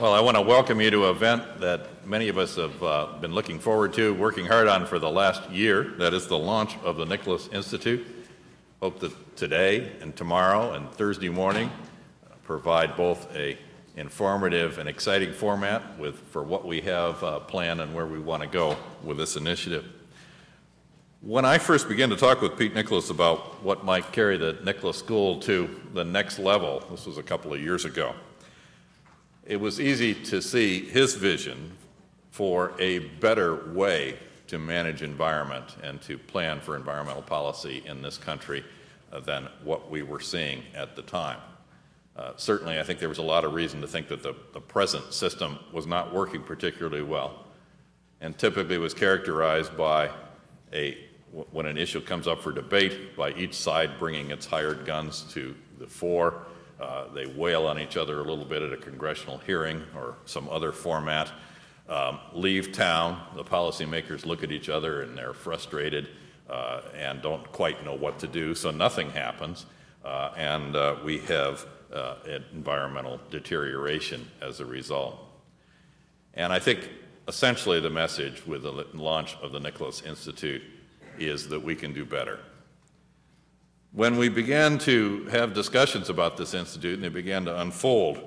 Well, I want to welcome you to an event that many of us have been looking forward to, working hard on for the last year. That is the launch of the Nicholas Institute. Hope that today and tomorrow and Thursday morning provide both a informative and exciting format for what we have planned and where we want to go with this initiative. When I first began to talk with Pete Nicholas about what might carry the Nicholas School to the next level, this was a couple of years ago, it was easy to see his vision for a better way to manage environment and to plan for environmental policy in this country than what we were seeing at the time. Certainly, I think there was a lot of reason to think that the present system was not working particularly well, and typically was characterized by when an issue comes up for debate, by each side bringing its hired guns to the fore. They wail on each other a little bit at a congressional hearing or some other format. Leave town, the policymakers look at each other and they're frustrated and don't quite know what to do, so nothing happens, and we have environmental deterioration as a result. And I think essentially the message with the launch of the Nicholas Institute is that we can do better. When we began to have discussions about this institute and they began to unfold,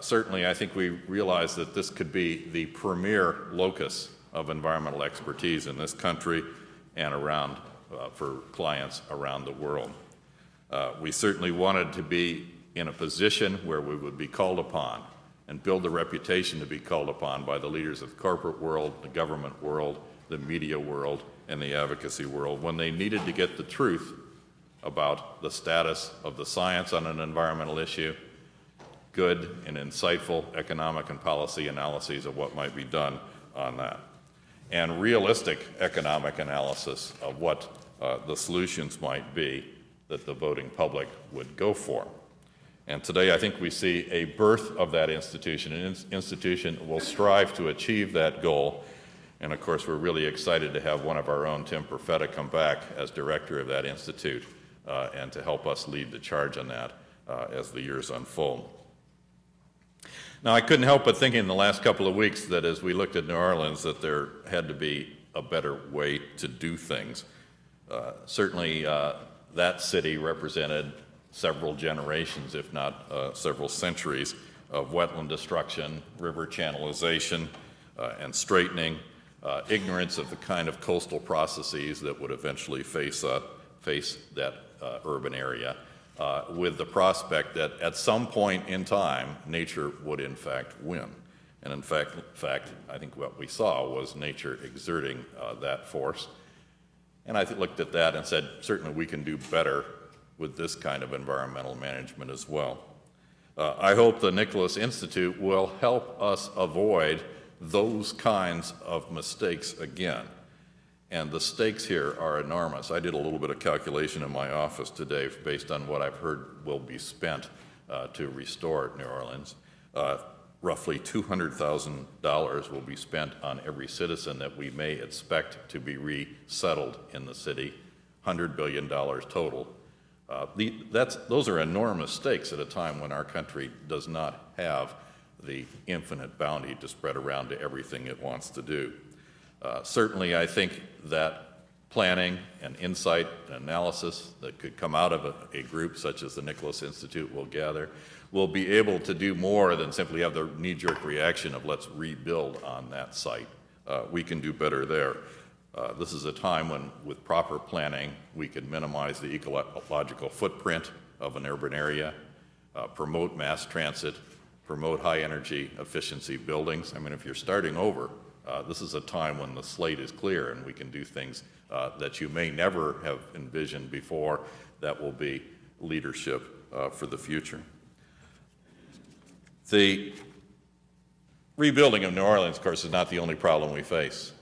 certainly I think we realized that this could be the premier locus of environmental expertise in this country and around for clients around the world. We certainly wanted to be in a position where we would be called upon and build a reputation to be called upon by the leaders of the corporate world, the government world, the media world, and the advocacy world when they needed to get the truth about the status of the science on an environmental issue, good and insightful economic and policy analyses of what might be done on that, and realistic economic analysis of what the solutions might be that the voting public would go for. And today I think we see a birth of that institution, an institution that will strive to achieve that goal. And of course we're really excited to have one of our own, Tim Perfetta, come back as director of that institute and to help us lead the charge on that as the years unfold. Now, I couldn't help but thinking in the last couple of weeks that as we looked at New Orleans that there had to be a better way to do things. Certainly that city represented several generations, if not several centuries, of wetland destruction, river channelization, and straightening, ignorance of the kind of coastal processes that would eventually face that urban area, with the prospect that at some point in time, nature would in fact win. And in fact, I think what we saw was nature exerting that force. And I looked at that and said, certainly we can do better with this kind of environmental management as well. I hope the Nicholas Institute will help us avoid those kinds of mistakes again. And the stakes here are enormous. I did a little bit of calculation in my office today based on what I've heard will be spent to restore New Orleans. Roughly $200,000 will be spent on every citizen that we may expect to be resettled in the city, $100 billion total. Those are enormous stakes at a time when our country does not have the infinite bounty to spread around to everything it wants to do. Certainly, I think that planning and insight and analysis that could come out of a group such as the Nicholas Institute will gather will be able to do more than simply have the knee-jerk reaction of let's rebuild on that site. We can do better there. This is a time when, with proper planning, we can minimize the ecological footprint of an urban area, promote mass transit, promote high-energy efficiency buildings. I mean, if you're starting over, this is a time when the slate is clear and we can do things that you may never have envisioned before that will be leadership for the future. The rebuilding of New Orleans, of course, is not the only problem we face.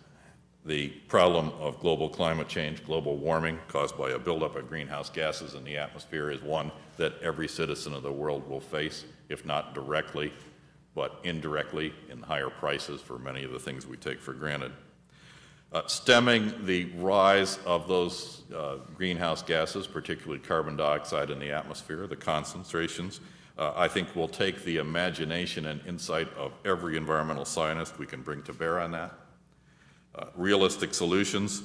The problem of global climate change, global warming caused by a buildup of greenhouse gases in the atmosphere is one that every citizen of the world will face, if not directly, but indirectly in higher prices for many of the things we take for granted. Stemming the rise of those greenhouse gases, particularly carbon dioxide in the atmosphere, the concentrations I think will take the imagination and insight of every environmental scientist we can bring to bear on that. Realistic solutions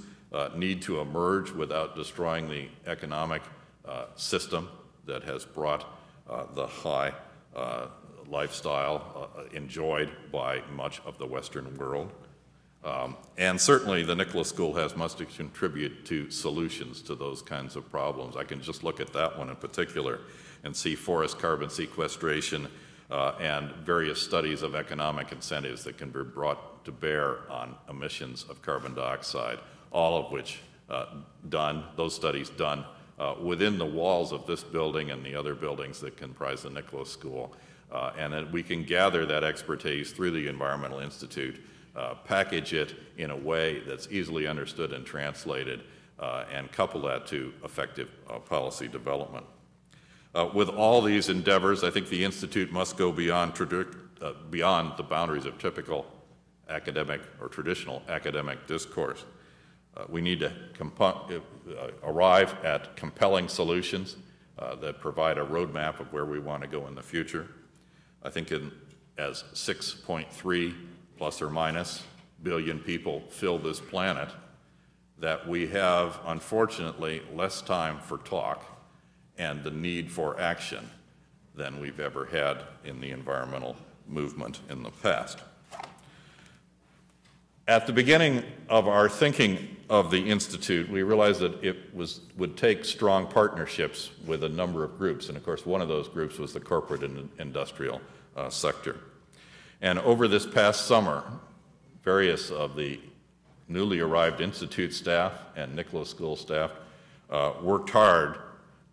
need to emerge without destroying the economic system that has brought the high lifestyle enjoyed by much of the Western world. And certainly the Nicholas School has much to contribute to solutions to those kinds of problems. I can just look at that one in particular and see forest carbon sequestration and various studies of economic incentives that can be brought to bear on emissions of carbon dioxide, all of which those studies done within the walls of this building and the other buildings that comprise the Nicholas School. And that we can gather that expertise through the Environmental Institute, package it in a way that's easily understood and translated, and couple that to effective policy development. With all these endeavors, I think the Institute must go beyond the boundaries of typical academic or traditional academic discourse. We need to arrive at compelling solutions that provide a roadmap of where we want to go in the future. I think as 6.3 plus or minus billion people fill this planet, that we have, unfortunately, less time for talk and the need for action than we've ever had in the environmental movement in the past. At the beginning of our thinking of the Institute, we realized that it would take strong partnerships with a number of groups, and of course one of those groups was the corporate and industrial sector. And over this past summer, various of the newly arrived Institute staff and Nicholas School staff worked hard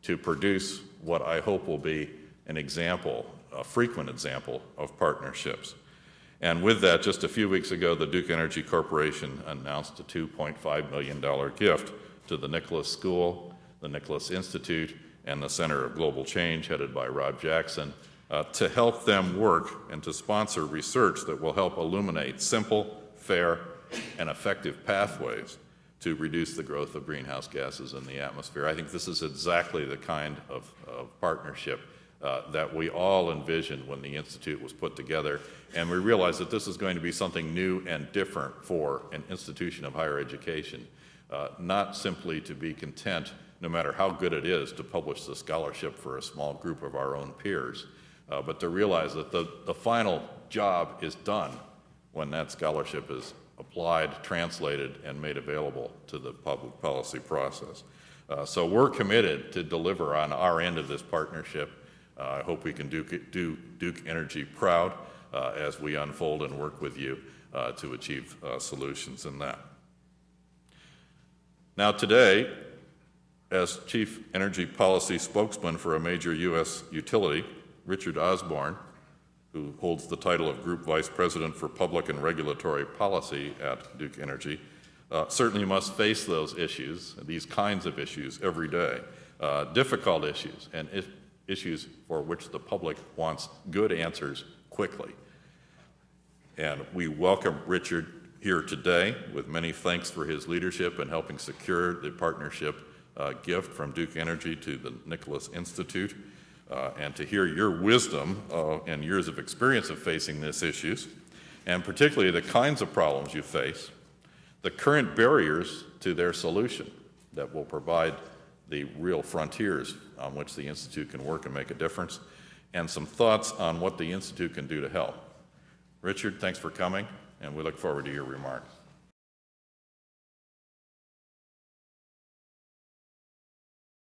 to produce what I hope will be an example, a frequent example of partnerships. And with that, just a few weeks ago, the Duke Energy Corporation announced a $2.5 million gift to the Nicholas School, the Nicholas Institute, and the Center of Global Change, headed by Rob Jackson, to help them work and to sponsor research that will help illuminate simple, fair, and effective pathways to reduce the growth of greenhouse gases in the atmosphere. I think this is exactly the kind of partnership that we all envisioned when the Institute was put together, and we realized that this is going to be something new and different for an institution of higher education, not simply to be content, no matter how good it is, to publish the scholarship for a small group of our own peers, but to realize that the final job is done when that scholarship is applied, translated, and made available to the public policy process. So we're committed to deliver on our end of this partnership. I hope we can do Duke Energy proud as we unfold and work with you to achieve solutions in that. Now today, as Chief Energy Policy Spokesman for a major U.S. utility, Richard Osborne, who holds the title of Group Vice President for Public and Regulatory Policy at Duke Energy, certainly must face those issues, these kinds of issues, every day. Difficult issues, and issues for which the public wants good answers quickly. And we welcome Richard here today with many thanks for his leadership in helping secure the partnership gift from Duke Energy to the Nicholas Institute, and to hear your wisdom and years of experience of facing these issues, and particularly the kinds of problems you face, the current barriers to their solution that will provide the real frontiers on which the Institute can work and make a difference, and some thoughts on what the Institute can do to help. Richard, thanks for coming, and we look forward to your remarks.